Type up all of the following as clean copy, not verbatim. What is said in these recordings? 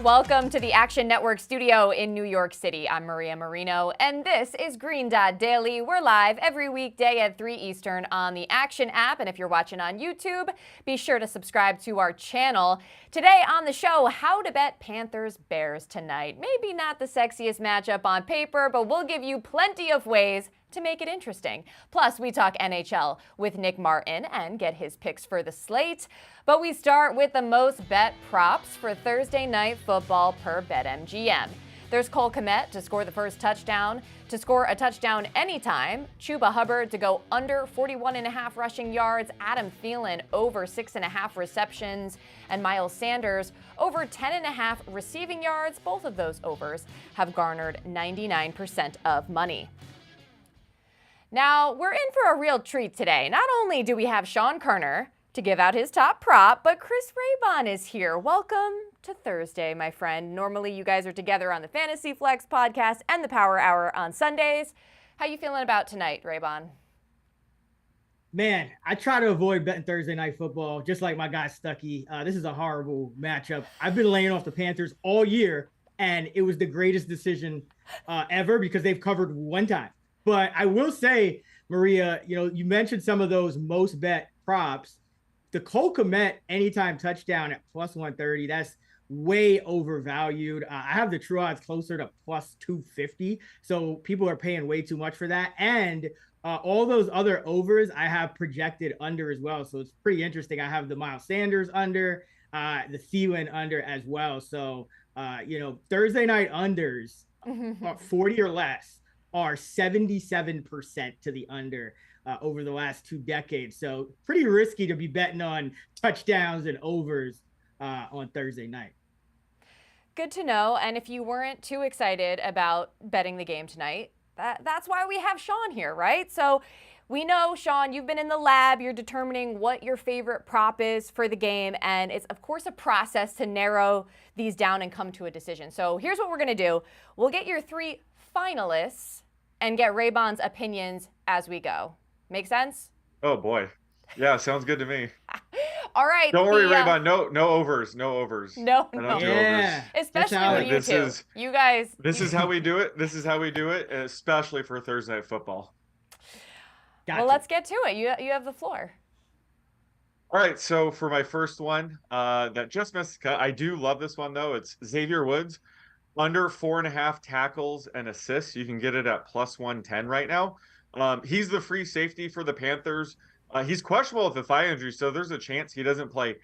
Welcome to the Action Network studio in New York City. I'm Maria Marino, and this is Green Dot Daily. We're live every weekday at 3 Eastern on the Action app, and if you're watching on YouTube, be sure to subscribe to our channel. Today on the show, how to bet Panthers-Bears tonight. Maybe not the sexiest matchup on paper, but we'll give you plenty of ways to make it interesting. Plus, we talk NHL with Nick Martin and get his picks for the slate. But we start with the most bet props for Thursday night football per BetMGM. There's Cole Kmet to score the first touchdown, to score a touchdown anytime, Chuba Hubbard to go under 41.5 rushing yards, Adam Thielen over 6.5 receptions, and Miles Sanders over 10.5 receiving yards. Both of those overs have garnered 99% of money. Now, we're in for a real treat today. Not only do we have Sean Koerner to give out his top prop, but Chris Raybon is here. Welcome to Thursday, my friend. Normally, you guys are together on the Fantasy Flex podcast and the Power Hour on Sundays. How you feeling about tonight, Raybon? Man, I try to avoid betting Thursday night football, just like my guy Stuckey. This is a horrible matchup. I've been laying off the Panthers all year, and it was the greatest decision ever because they've covered one time. But I will say, Maria, you mentioned some of those most bet props. The Cole Kmet anytime touchdown at plus 130, that's way overvalued. I have the true odds closer to plus 250. So people are paying way too much for that. And all those other overs I have projected under as well. So it's pretty interesting. I have the Miles Sanders under, the Thielen under as well. So, Thursday night unders, 40 or less, are 77% to the under over the last 2 decades. So pretty risky to be betting on touchdowns and overs on Thursday night. Good to know. And if you weren't too excited about betting the game tonight, that's why we have Sean here, right? So we know, Sean, you've been in the lab. You're determining what your favorite prop is for the game. And it's, of course, a process to narrow these down and come to a decision. So here's what we're going to do. We'll get your 3 finalists and get Raybon's opinions as we go. Make sense? Oh boy. Yeah, sounds good to me. All right. Don't worry, Raybon. No overs. No overs. No. Yeah. Especially with you two. You guys. This is how we do it. Especially for Thursday Night Football. Gotcha. Well, let's get to it. You have the floor. All right. So for my first one, that just missed the cut. I do love this one though. It's Xavier Woods. Under 4.5 tackles and assists. You can get it at plus 110 right now. He's the free safety for the Panthers. He's questionable with a thigh injury, so there's a chance he doesn't play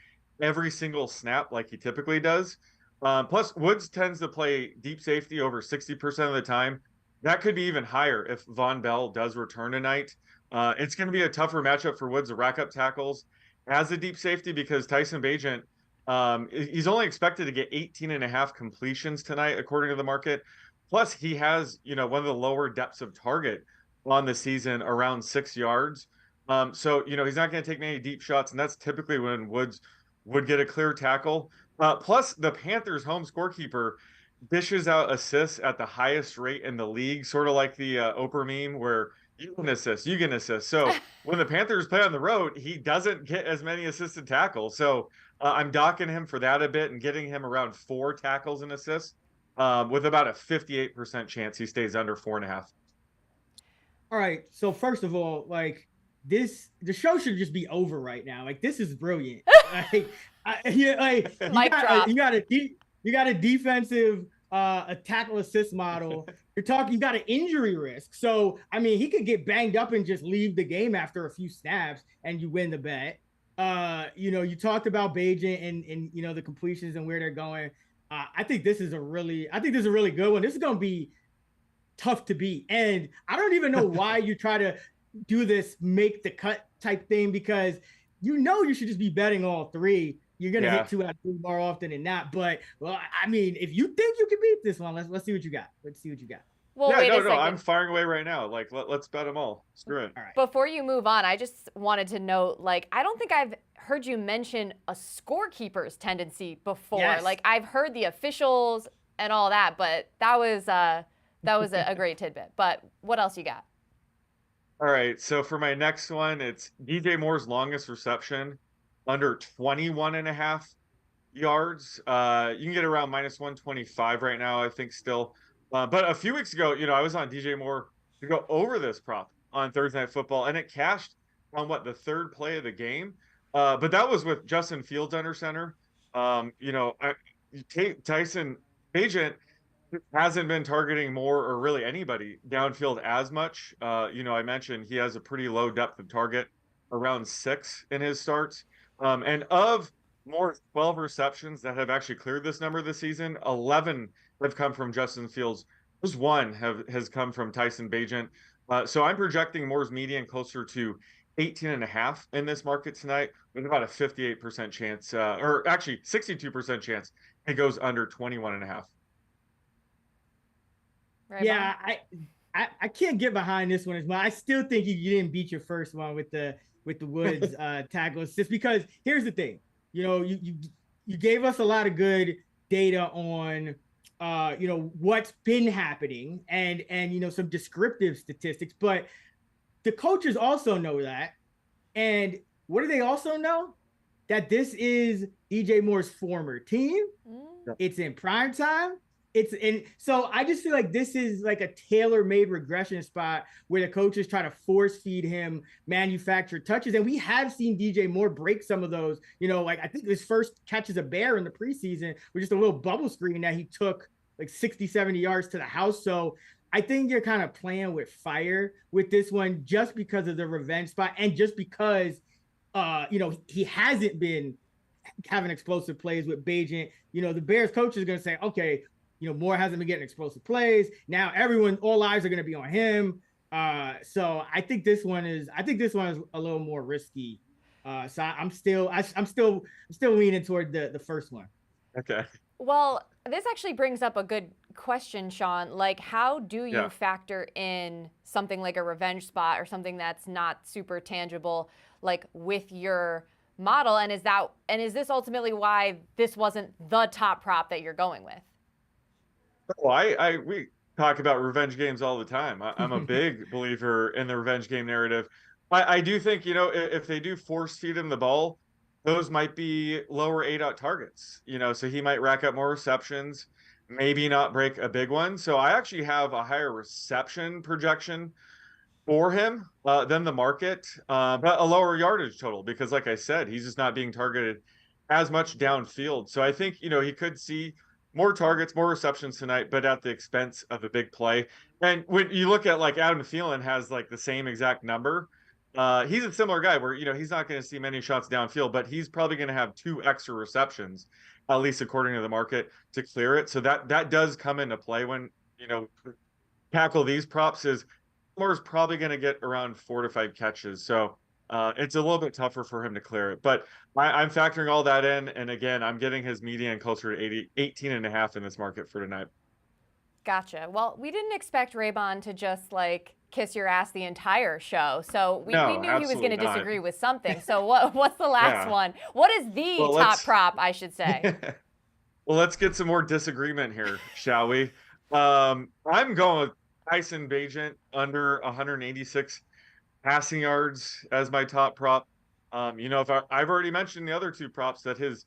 every single snap like he typically does. Plus, Woods tends to play deep safety over 60% of the time. That could be even higher if Von Bell does return tonight. It's going to be a tougher matchup for Woods to rack up tackles as a deep safety because Tyson Bagent, he's only expected to get 18.5 completions tonight, according to the market. Plus, he has, one of the lower depths of target on the season, around 6 yards. So, he's not going to take many deep shots, and that's typically when Woods would get a clear tackle. Plus, the Panthers' home scorekeeper dishes out assists at the highest rate in the league, sort of like the Oprah meme where you can assist, you can assist. So when the Panthers play on the road, he doesn't get as many assisted tackles. So I'm docking him for that a bit and getting him around 4 tackles and assists with about a 58% chance he stays under 4.5. All right. So first of all, the show should just be over right now. This is brilliant. You got a defensive a tackle assist model. You got an injury risk. So, he could get banged up and just leave the game after a few snaps and you win the bet. You talked about Bagent and the completions and where they're going. I think this is a really good one. This is going to be tough to beat. And I don't even know why you try to do this make the cut type thing, because you should just be betting all 3. You're gonna hit 2 out of 3 more often than not. But if you think you can beat this one, let's see what you got. Well, wait a second. I'm firing away right now. Let's bet them all. Screw it. All right. Before you move on, I just wanted to note, I don't think I've heard you mention a scorekeeper's tendency before. Yes. I've heard the officials and all that, but that was a great tidbit. But what else you got? All right. So for my next one, it's DJ Moore's longest reception under 21.5 yards. You can get around minus 125 right now, I think still. But a few weeks ago, I was on DJ Moore to go over this prop on Thursday Night Football, and it cashed on the third play of the game. But that was with Justin Fields under center. Tyson Agent hasn't been targeting more or really anybody downfield as much. I mentioned he has a pretty low depth of target, around 6 in his starts. And of more 12 receptions that have actually cleared this number this season, 11 have come from Justin Fields. Just one has come from Tyson Bagent. So I'm projecting Moore's median closer to 18.5 in this market tonight, with about a 58% chance, or actually 62% chance it goes under 21.5. Right, Yeah, I can't get behind this one as well. I still think you didn't beat your first one with the Woods tackle assist, because here's the thing. You gave us a lot of good data on what's been happening and some descriptive statistics, but the coaches also know that. And what do they also know? That this is DJ Moore's former team. It's in prime time. So I just feel like this is like a tailor-made regression spot where the coaches try to force feed him manufactured touches. And we have seen DJ Moore break some of those, like I think his first catch as a Bear in the preseason was just a little bubble screen that he took like 60, 70 yards to the house. So I think you're kind of playing with fire with this one just because of the revenge spot and just because, he hasn't been having explosive plays with Bagent. The Bears coach is going to say, okay, Moore hasn't been getting explosive plays. Now all eyes are going to be on him. So I think this one is a little more risky. So I'm still leaning toward the first one. Okay. Well, this actually brings up a good question, Sean. Like, how do you factor in something like a revenge spot or something that's not super tangible, like with your model? And is this ultimately why this wasn't the top prop that you're going with? Well, we talk about revenge games all the time. I'm a big believer in the revenge game narrative. I do think, if they do force feed him the ball, those might be lower 8-out targets, so he might rack up more receptions, maybe not break a big one. So I actually have a higher reception projection for him than the market, but a lower yardage total, because like I said, he's just not being targeted as much downfield. So I think, he could see more targets, more receptions tonight, but at the expense of a big play. And when you look at like Adam Thielen has like the same exact number, he's a similar guy where, he's not going to see many shots downfield, but he's probably going to have 2 extra receptions, at least according to the market, to clear it. So that does come into play when, tackle these props. Is Moore's probably going to get around 4 to 5 catches. So it's a little bit tougher for him to clear it, but I'm factoring all that in. And again, I'm getting his median closer to 18.5 in this market for tonight. Gotcha. Well, we didn't expect Raybon to just like kiss your ass the entire show. So we knew he was going to disagree with something. So what's the last one? What is the top prop, I should say? Well, let's get some more disagreement here, shall we? I'm going with Tyson Bagent under 186 passing yards as my top prop. If I've already mentioned the other 2 props, that his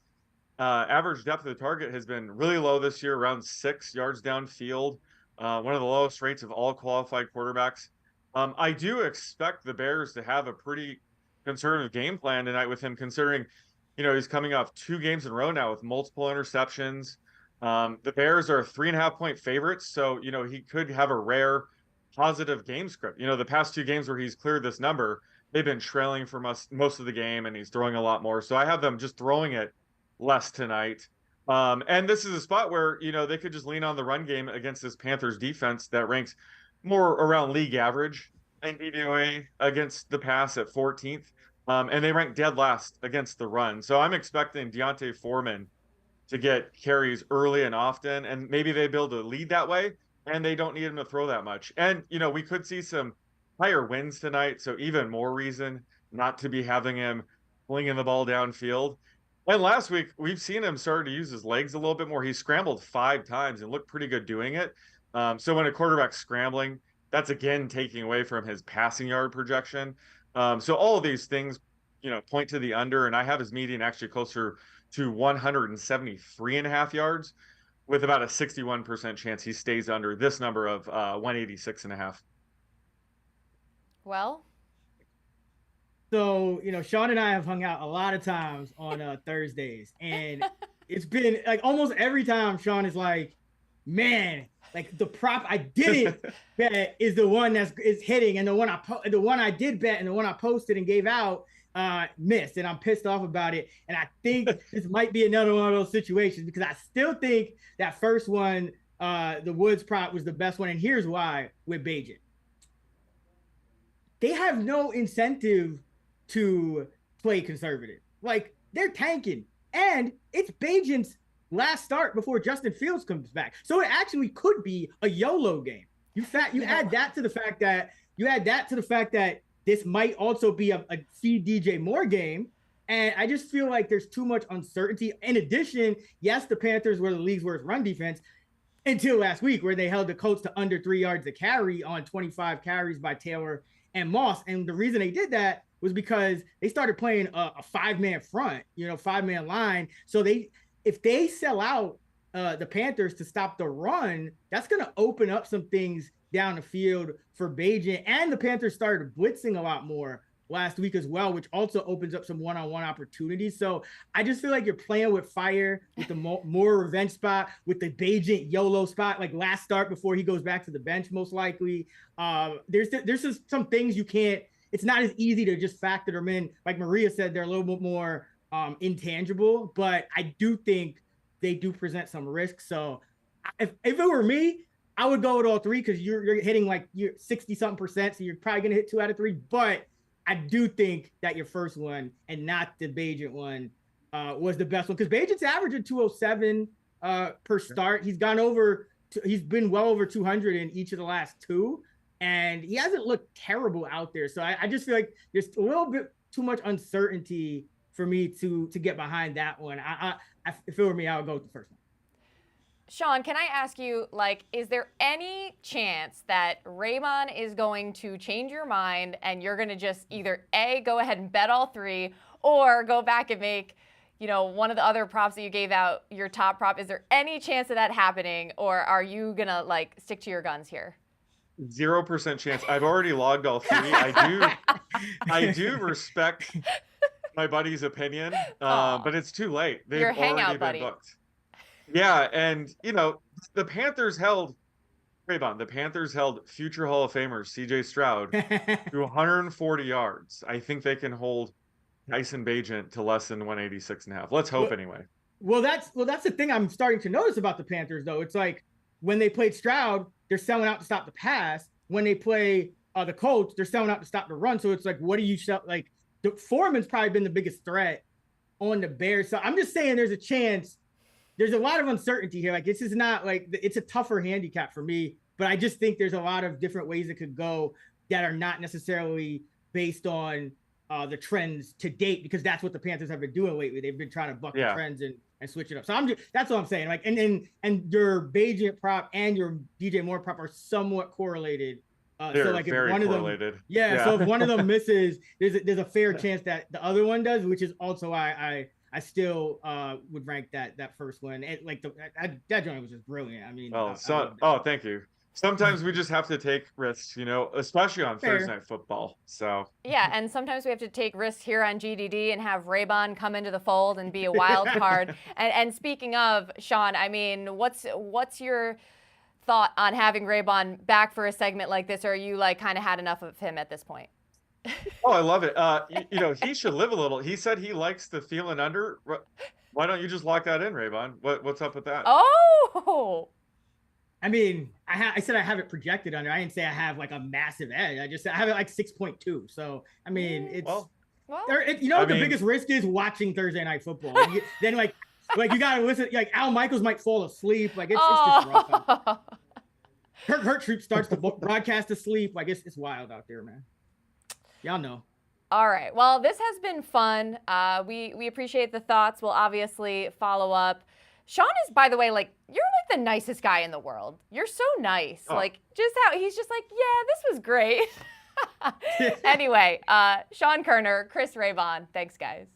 average depth of the target has been really low this year, around 6 yards downfield, one of the lowest rates of all qualified quarterbacks. I do expect the Bears to have a pretty conservative game plan tonight with him, considering, he's coming off 2 games in a row now with multiple interceptions. The Bears are 3.5-point favorites, so, he could have a rare positive game script. The past 2 games where he's cleared this number, they've been trailing for most of the game, and he's throwing a lot more. So I have them just throwing it less tonight. And this is a spot where, they could just lean on the run game against this Panthers defense that ranks more around league average in DVOA against the pass at 14th. And they rank dead last against the run. So I'm expecting Deontay Foreman to get carries early and often, and maybe they build a lead that way, and they don't need him to throw that much. And, we could see some higher wins tonight, so even more reason not to be having him flinging the ball downfield. And last week, we've seen him start to use his legs a little bit more. He scrambled 5 times and looked pretty good doing it. So when a quarterback's scrambling, that's again taking away from his passing yard projection. So all of these things, point to the under, and I have his median actually closer to 173.5 yards, with about a 61% chance he stays under this number of 186.5. Well, So, Sean and I have hung out a lot of times on Thursdays, and it's been like almost every time Sean is like, man, like the prop I didn't bet is the one is hitting, and the one I did bet and the one I posted and gave out missed, and I'm pissed off about it. And I think this might be another one of those situations, because I still think that first one, the Woods prop, was the best one, and here's why with Bajan. They have no incentive to play conservative. Like, they're tanking, and it's Bajan's last start before Justin Fields comes back. So it actually could be a YOLO game. You add that to the fact that this might also be a feed DJ Moore game. And I just feel like there's too much uncertainty. In addition, yes, the Panthers were the league's worst run defense until last week, where they held the Colts to under 3 yards a carry on 25 carries by Taylor and Moss. And the reason they did that was because they started playing a 5-man front, 5-man line. So if they sell out the Panthers to stop the run, that's going to open up some things down the field for Bajan. And the Panthers started blitzing a lot more last week as well, which also opens up some one-on-one opportunities. So I just feel like you're playing with fire with the more revenge spot, with the Bajan YOLO spot, like last start before he goes back to the bench, most likely. There's just some things you can't, it's not as easy to just factor them in. Like Maria said, they're a little bit more intangible, but I do think they do present some risk. So if it were me, I would go with all three, because you're hitting like you're 60-something%, so you're probably going to hit 2 out of 3. But I do think that your first one, and not the Bajan one, was the best one, because Bajan's averaging 207 per start. He's been well over 200 in each of the last 2, and he hasn't looked terrible out there. So I just feel like there's a little bit too much uncertainty for me to get behind that one. If it were me, I would go with the first one. Sean, can I ask you, like, is there any chance that Raybon is going to change your mind and you're going to just either A, go ahead and bet all 3, or go back and make, one of the other props that you gave out your top prop? Is there any chance of that happening, or are you going to, like, stick to your guns here? 0% chance. I've already logged all 3. I do respect my buddy's opinion, but it's too late. They've your already hangout been buddy. booked. Yeah, and the Panthers held future Hall of Famer CJ Stroud to 140 yards. I think they can hold Tyson Bagent to less than 186.5. Let's hope anyway. Well, that's the thing I'm starting to notice about the Panthers, though. It's like when they played Stroud, they're selling out to stop the pass. When they play the Colts, they're selling out to stop the run. So it's like, what do you like? The Foreman's probably been the biggest threat on the Bears. So I'm just saying there's a chance. There's a lot of uncertainty here. Like, this is not like, it's a tougher handicap for me, but I just think there's a lot of different ways it could go that are not necessarily based on the trends to date, because that's what the Panthers have been doing lately. They've been trying to buck the trends and switch it up. So that's what I'm saying. Like, and your Bajan prop and your DJ Moore prop are somewhat correlated. They're so like very if one correlated. of them, so if one of them misses, there's a fair chance that the other one does, which is also why I still would rank that first one. And like that joint was just brilliant. I mean, thank you. Sometimes we just have to take risks, especially on Thursday Night Football. So yeah, and sometimes we have to take risks here on GDD and have Raybon come into the fold and be a wild card. And speaking of, Sean, I mean, what's your thought on having Raybon back for a segment like this, or are you like kind of had enough of him at this point? Oh, I love it. He should live a little. He said he likes the feeling under. Why don't you just lock that in, Raybon? What's up with that? Oh, I mean, I said I have it projected under. I didn't say I have like a massive edge. I just said I have it like 6.2. So I mean, it's the biggest risk is watching Thursday Night Football. Then like you gotta listen. Like Al Michaels might fall asleep. Like it's just rough. Hurt Troop starts to broadcast to sleep. Like it's wild out there, man. Y'all know. All right. Well, this has been fun. We appreciate the thoughts. We'll obviously follow up. Sean is, by the way, like, you're like the nicest guy in the world. You're so nice. Oh. Like, just how he's just like, yeah, this was great. Anyway, Sean Koerner, Chris Raybon. Thanks, guys.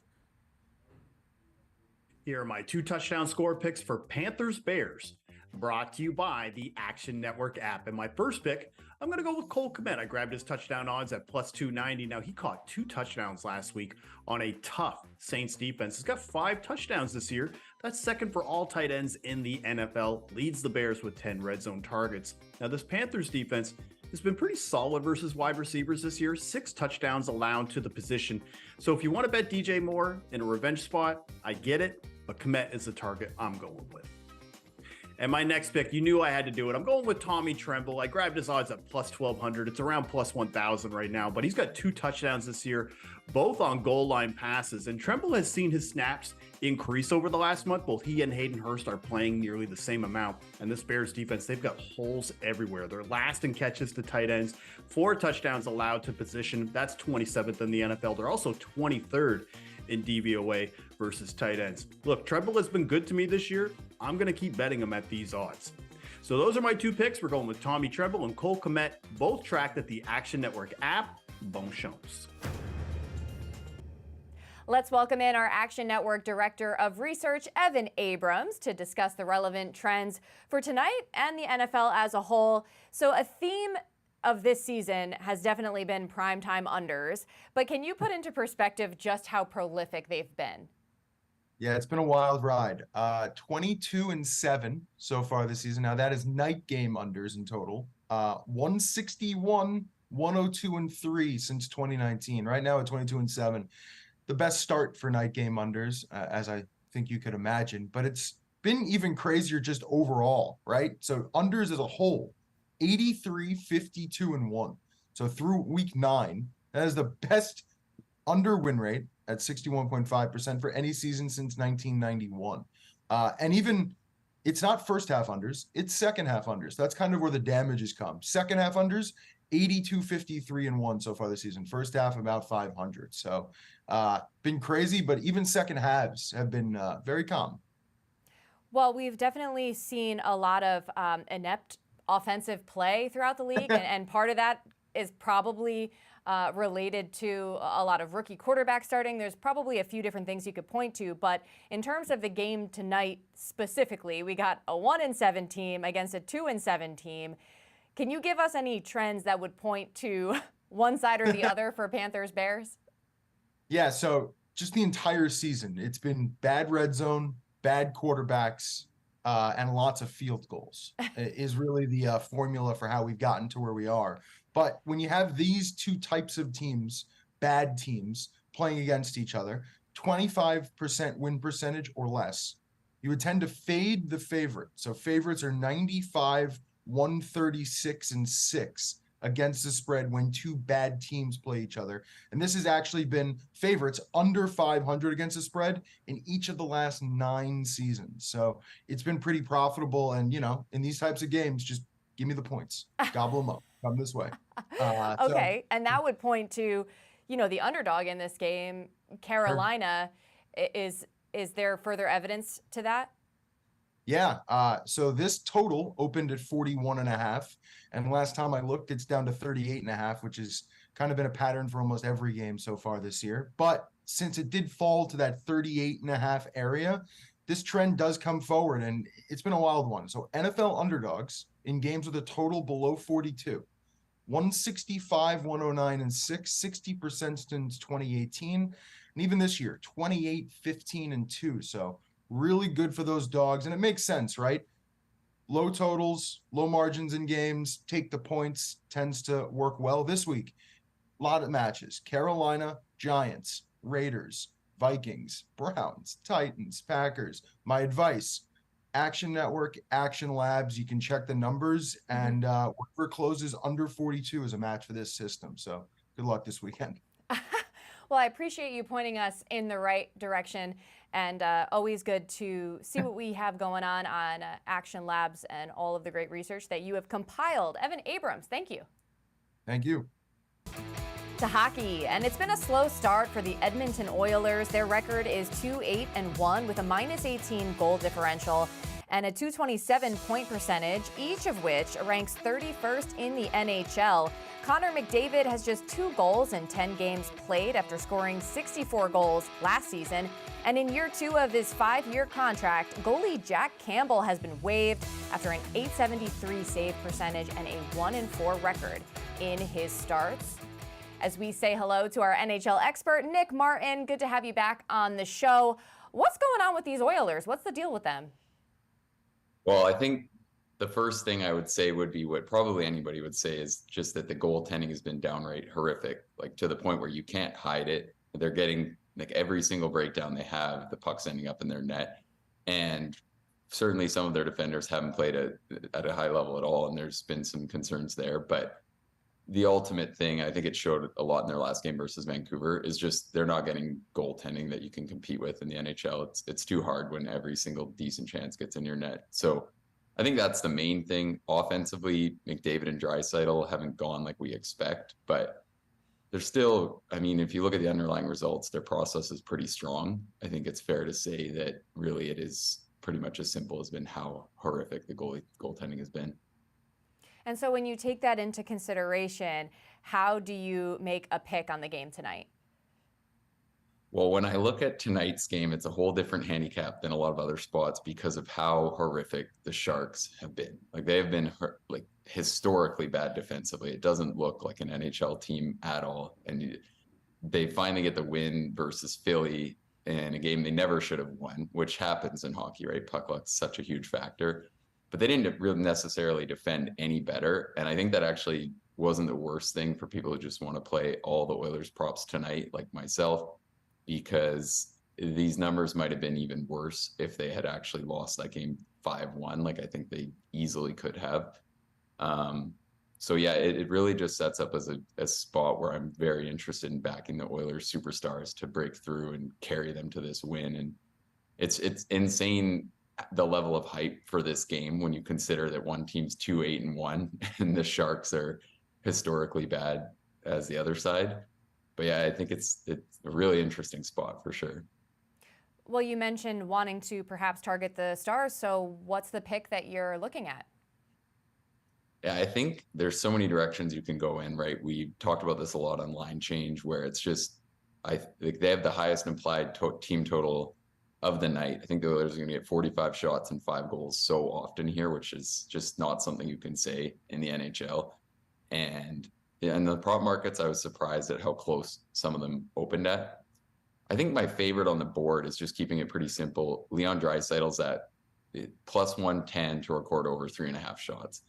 Here are my 2 touchdown score picks for Panthers Bears, brought to you by the Action Network app. And my first pick, I'm going to go with Cole Kmet. I grabbed his touchdown odds at plus 290. Now, he caught 2 touchdowns last week on a tough Saints defense. He's got 5 touchdowns this year. That's second for all tight ends in the NFL, leads the Bears with 10 red zone targets. Now, this Panthers defense has been pretty solid versus wide receivers this year, 6 touchdowns allowed to the position. So if you want to bet DJ Moore in a revenge spot, I get it, but Kmet is the target I'm going with. And my next pick, you knew I had to do it. I'm going with Tommy Tremble. I grabbed his odds at plus 1,200. It's around plus 1,000 right now, but he's got 2 touchdowns this year, both on goal line passes. And Tremble has seen his snaps increase over the last month. Both he and Hayden Hurst are playing nearly the same amount. And this Bears defense, they've got holes everywhere. They're last in catches to tight ends, 4 touchdowns allowed to position. That's 27th in the NFL. They're also 23rd in DVOA versus tight ends. Look, Tremble has been good to me this year. I'm going to keep betting him at these odds. So those are my 2 picks. We're going with Tommy Tremble and Cole Kmet, both tracked at the Action Network app. Bon chance. Let's welcome in our Action Network Director of Research, Evan Abrams, to discuss the relevant trends for tonight and the NFL as a whole. So a theme of this season has definitely been primetime unders, but can you put into perspective just how prolific they've been? Yeah, it's been a wild ride. 22-7 so far this season. Now that is night game unders in total. 161, 102-3 since 2019. Right now at 22-7. The best start for night game unders, as I think you could imagine, but it's been even crazier just overall, right? So unders as a whole, 83, 52-1. So through week 9, that is the best under win rate at 61.5% for any season since 1991. And even it's not first half unders, it's second half unders. That's kind of where the damage has come. Second half unders, 82, 53-1 so far this season. First half about 500. So been crazy, but even second halves have been very calm. Well, we've definitely seen a lot of inept offensive play throughout the league, and part of that is probably related to a lot of rookie quarterbacks starting. There's probably a few different things you could point to, but in terms of the game tonight specifically, we got a 1-7 team against a 2-7 team. Can you give us any trends that would point to one side or the other for Panthers Bears? Yeah, so just the entire season, it's been bad red zone, bad quarterbacks, and lots of field goals is really the formula for how we've gotten to where we are. But when you have these 2 types of teams, bad teams, playing against each other, 25% win percentage or less, you would tend to fade the favorite. So favorites are 95, 136-6 against the spread when 2 bad teams play each other. And this has actually been favorites under 500 against the spread in each of the last 9 seasons. So it's been pretty profitable. And, you know, in these types of games, just give me the points, gobble them up, come this way. Okay. And that would point to, you know, the underdog in this game, Carolina. Sure. Is there further evidence to that? Yeah, so this total opened at 41.5, and last time I looked, it's down to 38.5, which has kind of been a pattern for almost every game so far this year. But since it did fall to that 38.5 area, this trend does come forward, and it's been a wild one. So NFL underdogs in games with a total below 42, 165, 109-6, 60% since 2018, and even this year, 28, 15-2. So really good for those dogs. And it makes sense, right? Low totals, low margins in games, take the points, tends to work well this week. A lot of matches. Carolina, Giants, Raiders, Vikings, Browns, Titans, Packers. My advice, Action Network, Action Labs, you can check the numbers, and whatever closes under 42 is a match for this system. So good luck this weekend. Well, I appreciate you pointing us in the right direction, and always good to see what we have going on Action Labs and all of the great research that you have compiled. Evan Abrams, thank you. Thank you. To hockey, and it's been a slow start for the Edmonton Oilers. Their record is 2-8-1 with a -18 goal differential. and a 227 point percentage, each of which ranks 31st in the NHL. Connor McDavid has just 2 goals in 10 games played after scoring 64 goals last season. And in year 2 of his 5-year contract, goalie Jack Campbell has been waived after an .873 save percentage and a 1-4 record in his starts. As we say hello to our NHL expert, Nick Martin, good to have you back on the show. What's going on with these Oilers? What's the deal with them? Well, I think the first thing I would say would be what probably anybody would say is just that the goaltending has been downright horrific, like to the point where you can't hide it. They're getting like every single breakdown they have, the puck's ending up in their net. And certainly some of their defenders haven't played at a high level at all. And there's been some concerns there. But the ultimate thing, I think it showed a lot in their last game versus Vancouver, is just they're not getting goaltending that you can compete with in the NHL. It's too hard when every single decent chance gets in your net. So I think that's the main thing. Offensively, McDavid and Draisaitl haven't gone like we expect, but they're still, I mean, if you look at the underlying results, their process is pretty strong. I think it's fair to say that really it is pretty much as simple as been how horrific the goaltending has been. And so when you take that into consideration, how do you make a pick on the game tonight? Well, when I look at tonight's game, it's a whole different handicap than a lot of other spots because of how horrific the Sharks have been. Like they have been like historically bad defensively. It doesn't look like an NHL team at all. And they finally get the win versus Philly in a game they never should have won, which happens in hockey, right? Puck luck's such a huge factor. But they didn't really necessarily defend any better. And I think that actually wasn't the worst thing for people who just want to play all the Oilers props tonight, like myself, because these numbers might have been even worse if they had actually lost that game 5-1. Like I think they easily could have. So yeah, it really just sets up as a spot where I'm very interested in backing the Oilers superstars to break through and carry them to this win. And it's insane the level of hype for this game when you consider that one team's 2-8-1 and the Sharks are historically bad as the other side. But yeah, I think it's a really interesting spot for sure. Well, you mentioned wanting to perhaps target the Stars. So what's the pick that you're looking at? Yeah, I think there's so many directions you can go in, right? We talked about this a lot on Line Change, where it's just, I think they have the highest implied team total of the night. I think the Oilers are going to get 45 shots and 5 goals so often here, which is just not something you can say in the NHL. And in the prop markets, I was surprised at how close some of them opened at. I think my favorite on the board is just keeping it pretty simple. Leon Draisaitl's at plus 110 to record over 3.5 shots.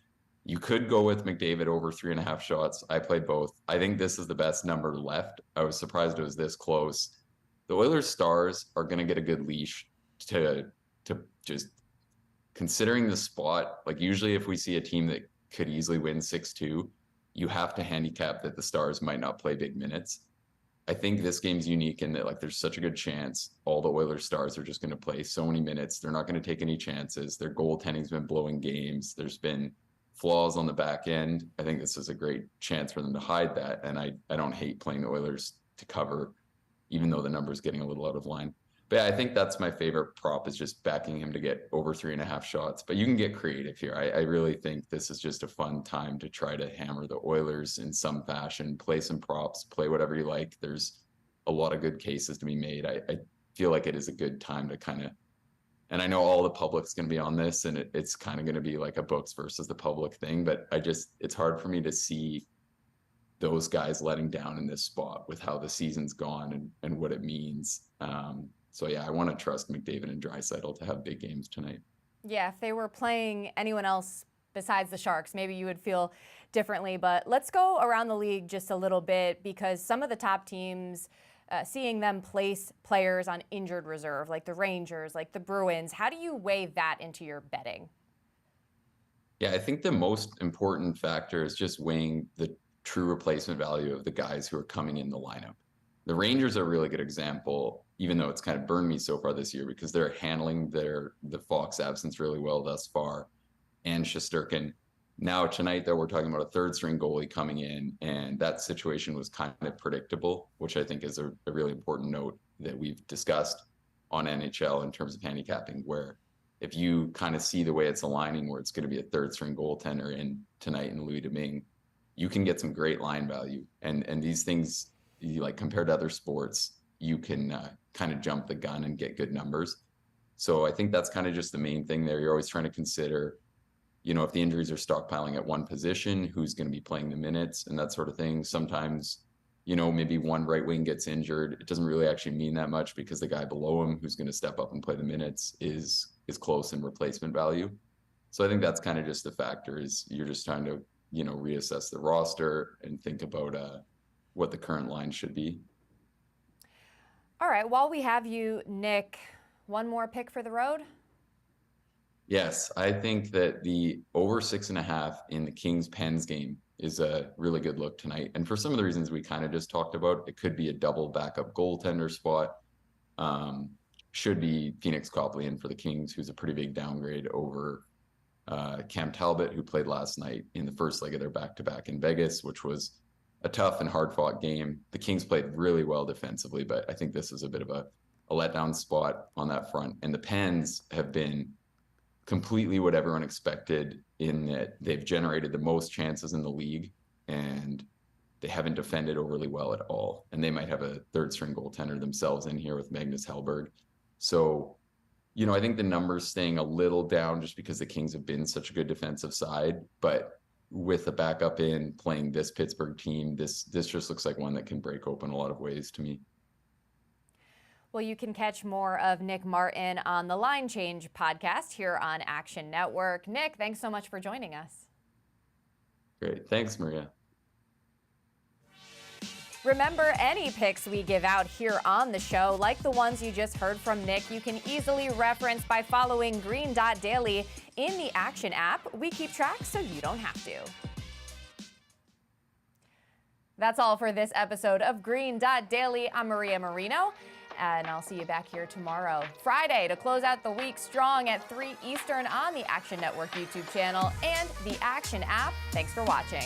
You could go with McDavid over 3.5 shots. I played both. I think this is the best number left. I was surprised it was this close. The Oilers Stars are going to get a good leash to just considering the spot. Like usually if we see a team that could easily win 6-2, you have to handicap that the Stars might not play big minutes. I think this game's unique in that like there's such a good chance all the Oilers Stars are just going to play so many minutes. They're not going to take any chances. Their goaltending's been blowing games. There's been flaws on the back end. I think this is a great chance for them to hide that. And I don't hate playing the Oilers to cover, even though the number is getting a little out of line. But yeah, I think that's my favorite prop, is just backing him to get over 3.5 shots. But you can get creative here. I really think this is just a fun time to try to hammer the Oilers in some fashion, play some props, play whatever you like. There's a lot of good cases to be made. I feel like it is a good time to kind of, and I know all the public's going to be on this, and it's kind of going to be like a books versus the public thing, but it's hard for me to see those guys letting down in this spot with how the season's gone and what it means. So yeah, I want to trust McDavid and Draisaitl to have big games tonight. Yeah, if they were playing anyone else besides the Sharks, maybe you would feel differently. But let's go around the league just a little bit, because some of the top teams, seeing them place players on injured reserve, like the Rangers, like the Bruins, how do you weigh that into your betting? Yeah, I think the most important factor is just weighing the true replacement value of the guys who are coming in the lineup. The Rangers are a really good example, even though it's kind of burned me so far this year, because they're handling the Fox absence really well thus far, and Shesterkin. Now tonight, though, we're talking about a third string goalie coming in, and that situation was kind of predictable, which I think is a really important note that we've discussed on NHL in terms of handicapping, where if you kind of see the way it's aligning, where it's going to be a third string goaltender in tonight in Louis Domingue, you can get some great line value. And these things, like compared to other sports, you can kind of jump the gun and get good numbers. So I think that's kind of just the main thing there. You're always trying to consider, if the injuries are stockpiling at one position, who's going to be playing the minutes and that sort of thing. Sometimes, maybe one right wing gets injured. It doesn't really actually mean that much because the guy below him who's going to step up and play the minutes is close in replacement value. So I think that's kind of just the factor, is you're just trying to, reassess the roster and think about what the current line should be. All right, while we have you, Nick, one more pick for the road? Yes, I think that the over 6.5 in the Kings-Pens game is a really good look tonight. And for some of the reasons we kind of just talked about, it could be a double backup goaltender spot. Should be Phoenix Copley in for the Kings, who's a pretty big downgrade over Cam Talbot, who played last night in the first leg of their back-to-back in Vegas, which was a tough and hard-fought game. The Kings played really well defensively, but I think this is a bit of a letdown spot on that front. And the Pens have been completely what everyone expected, in that they've generated the most chances in the league, and they haven't defended overly well at all. And they might have a third-string goaltender themselves in here with Magnus Hellberg. So, I think the numbers staying a little down just because the Kings have been such a good defensive side, but with a backup in playing this Pittsburgh team, this just looks like one that can break open a lot of ways to me. Well, you can catch more of Nick Martin on the Line Change podcast here on Action Network. Nick, thanks so much for joining us. Great. Thanks, Maria. Remember, any picks we give out here on the show, like the ones you just heard from Nick, you can easily reference by following Green Dot Daily in the Action app. We keep track so you don't have to. That's all for this episode of Green Dot Daily. I'm Maria Marino, and I'll see you back here tomorrow, Friday, to close out the week strong at 3 Eastern on the Action Network YouTube channel and the Action app. Thanks for watching.